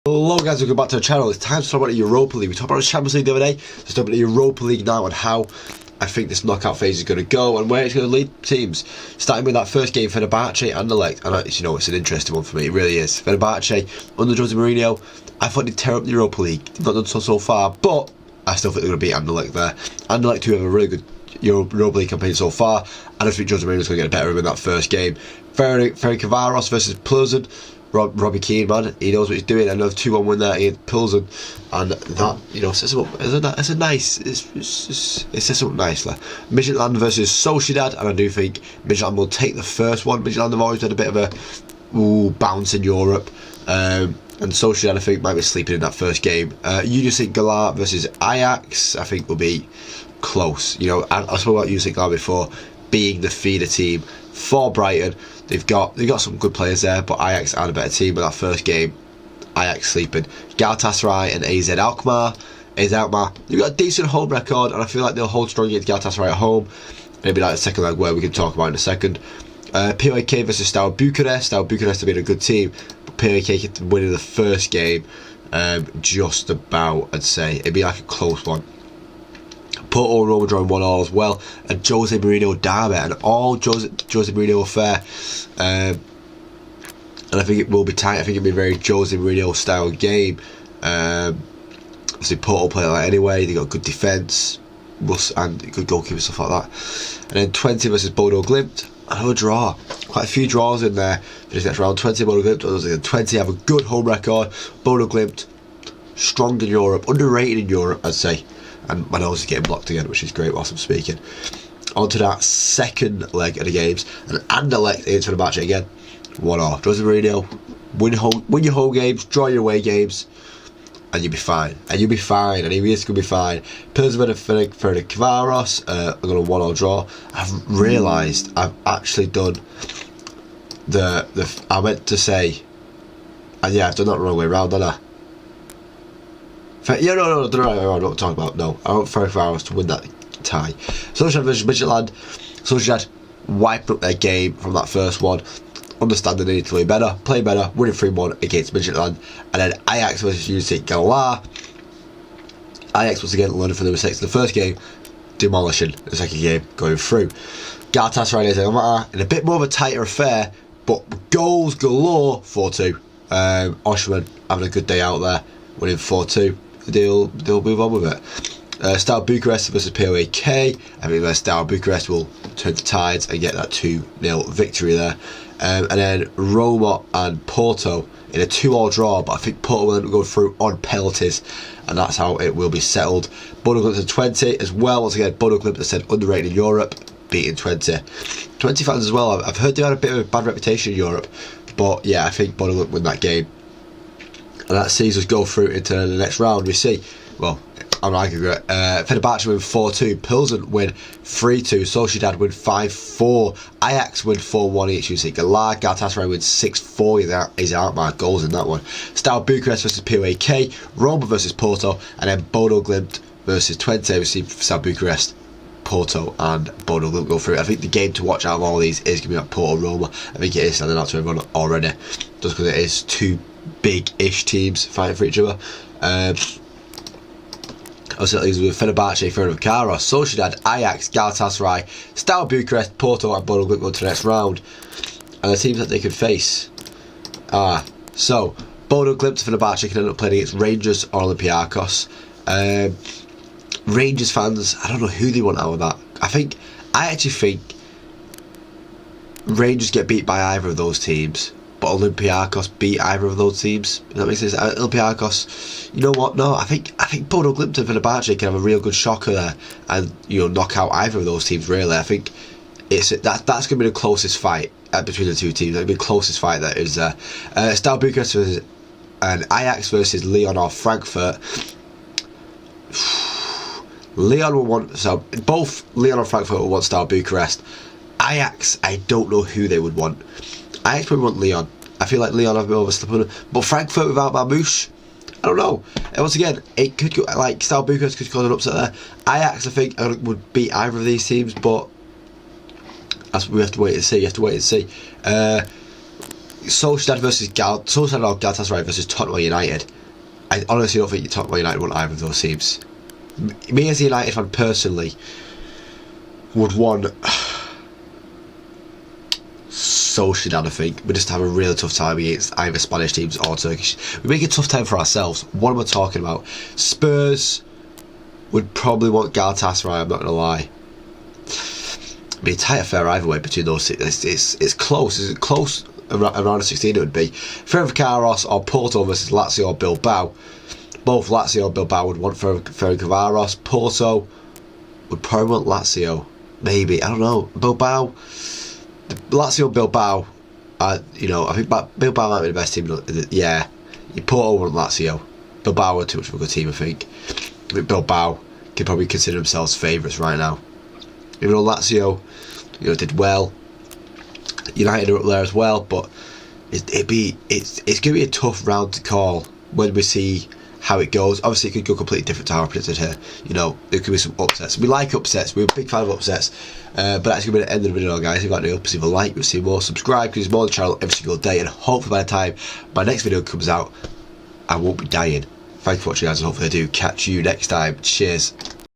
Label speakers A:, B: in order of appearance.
A: Hello guys, welcome back to the channel. It's time to talk about the Europa League. We talked about the Champions League the other day. Let's talk about the Europa League now and how I think this knockout phase is going to go and where it's going to lead teams. Starting with that first game, Fenerbahce and Anderlecht. And it's an interesting one for me. It really is. Fenerbahce under Jose Mourinho. I thought they'd tear up the Europa League. They've not done so far, but I still think they're going to beat Anderlecht there. Anderlecht who have a really good Europa League campaign so far, and I think Jose Mourinho's going to get better in that first game. Ferencváros versus Pilsen. Robbie Keane, man, he knows what he's doing. Another 2-1 win there against Pilsen, and that it's a nice. It says something nice there. Midtjylland versus Sociedad, and I do think Midtjylland will take the first one. Midtjylland have always had a bit of a bounce in Europe, and Sociedad I think might be sleeping in that first game. Union Galar versus Ajax, I think will be close. I spoke about Union Galar before being the feeder team for Brighton. They've got some good players there, but Ajax are a better team in that first game. Ajax sleeping. Galatasaray and AZ Alkmaar. They've got a decent home record, and I feel like they'll hold strong against Galatasaray at home. Maybe like the second leg where we can talk about in a second. PAOK versus Steaua Bucharest. Steaua Bucharest have been a good team, but PAOK winning the first game just about, I'd say. It'd be like a close one. Porto and Roma drawing 1-1 as well, and Jose Mourinho derby, and all Jose Mourinho affair, and I think it will be tight. I think it'll be a very Jose Mourinho style game. Obviously Porto play like that anyway. They got good defence and good goalkeeper, stuff like that. And then 20 versus Bodo Glimt, another draw. Quite a few draws in there for this next round. 20 Bodo Glimt, 20 have a good home record. Bodo Glimt strong in Europe, underrated in Europe, I'd say. And my nose is getting blocked again, which is great whilst I'm speaking. On to that second leg of the games. And Anderlecht against Fenerbahce again. 1-1. Jose Mourinho, win your home games, draw your away games, and you'll be fine. And he is going to be fine. Pilsen and Ferencváros are going to 1-1 draw. I've realised I've actually done I meant to say, and yeah, I've done that the wrong way around, didn't I? Yeah, no, I don't know what I'm talking about. No, I want Ferencváros to win that tie. Sociedad versus Midtjylland. Sociedad wiped up their game from that first one. Understanding they need to play better, winning 3-1 against Midtjylland. And then Ajax versus Union Galar. Ajax once again learning from their mistakes in the first game, demolishing the second game, going through. Galatasaray is in a bit more of a tighter affair, but goals galore. 4-2. Osimhen having a good day out there, winning 4-2. They'll move on with it. Steaua Bucharest versus PAOK. I think Steaua Bucharest will turn the tides and get that 2-0 victory there. And then Roma and Porto in a 2-2 draw, but I think Porto will end up going through on penalties, and that's how it will be settled. Bodo Glimt to 20 as well. Once again, Bodo Glimt, as I said, underrated in Europe, beating 20. 20 fans as well. I've heard they had a bit of a bad reputation in Europe, but yeah, I think Bodo Glimt win that game. And that sees us go through into the next round. We see, well, I'm not arguing it. Fenerbahce win 4-2, Pilsen win 3-2, Sociedad win 5-4, Ajax win 4-1 against Union Galar, Galatasaray win 6-4. Is Alkmaar goals in that one. Steaua Bucharest versus PAOK, Roma versus Porto, and then Bodo Glimt versus 20. We see Steaua Bucharest, Porto and Bodo Glimt go through. I think the game to watch out of all these is going to be like Porto Roma. I think it is standing out to everyone already, just because it is two big-ish teams fighting for each other. Obviously with Fenerbahce, Ferencváros, Sociedad, Ajax, Galatasaray, Steaua Bucharest, Porto and Bodo Glimt go to the next round. And the teams that they could face are, so Bodo Glimt, Fenerbahce can end up playing against Rangers or Olympiacos. Rangers fans, I don't know who they want out of that. I actually think Rangers get beat by either of those teams, but Olympiacos beat either of those teams. Does that make sense? Olympiacos, you know what? No, I think Bodo Glimt and Fenerbahce can have a real good shocker there, and knock out either of those teams. Really, I think that's going to be the closest fight between the two teams. That'll be the closest fight that is there. Steaua Bucharest versus and Ajax versus Lyon or Frankfurt. Lyon will want, so both Lyon and Frankfurt will want Steaua Bucharest. Ajax, I don't know who they would want. I actually want Lyon. I feel like Lyon have a bit of a slip on, but Frankfurt without Marmouche, I don't know. And once again, it could go like Steaua Bucharest could cause an upset there. Ajax, I think, would beat either of these teams, but that's what we have to wait and see. You have to wait and see. Sociedad versus Sociedad or Galatasaray versus Tottenham United. I honestly don't think Tottenham United want either of those teams. Me as a United fan personally would want Sociedad. I think we just have a really tough time against either Spanish teams or Turkish. We make a tough time for ourselves. What am I talking about? Spurs would probably want Galatasaray, I'm not going to lie. It'd be a tight affair either way between those two. It's close. It's close around a 16 it would be. Ferencvaros or Porto versus Lazio or Bilbao. Both Lazio or Bilbao would want Ferencvaros. Porto would probably want Lazio. Maybe, I don't know. Bilbao, Lazio, Bilbao. I think Bilbao might be the best team. Yeah, Porto want Lazio. Bilbao are too much of a good team. I think Bilbao can probably consider themselves favourites right now. Even though Lazio, did well. United are up there as well, but it's going to be a tough round to call when we see how it goes. Obviously, it could go completely different to how I predicted here. There could be some upsets. We like upsets. We're a big fan of upsets. But that's going to be the end of the video, guys. If you've got any upsets, leave a like. You'll see more. Subscribe, because there's more on the channel every single day. And hopefully by the time my next video comes out, I won't be dying. Thanks for watching, guys, and hopefully I do catch you next time. Cheers.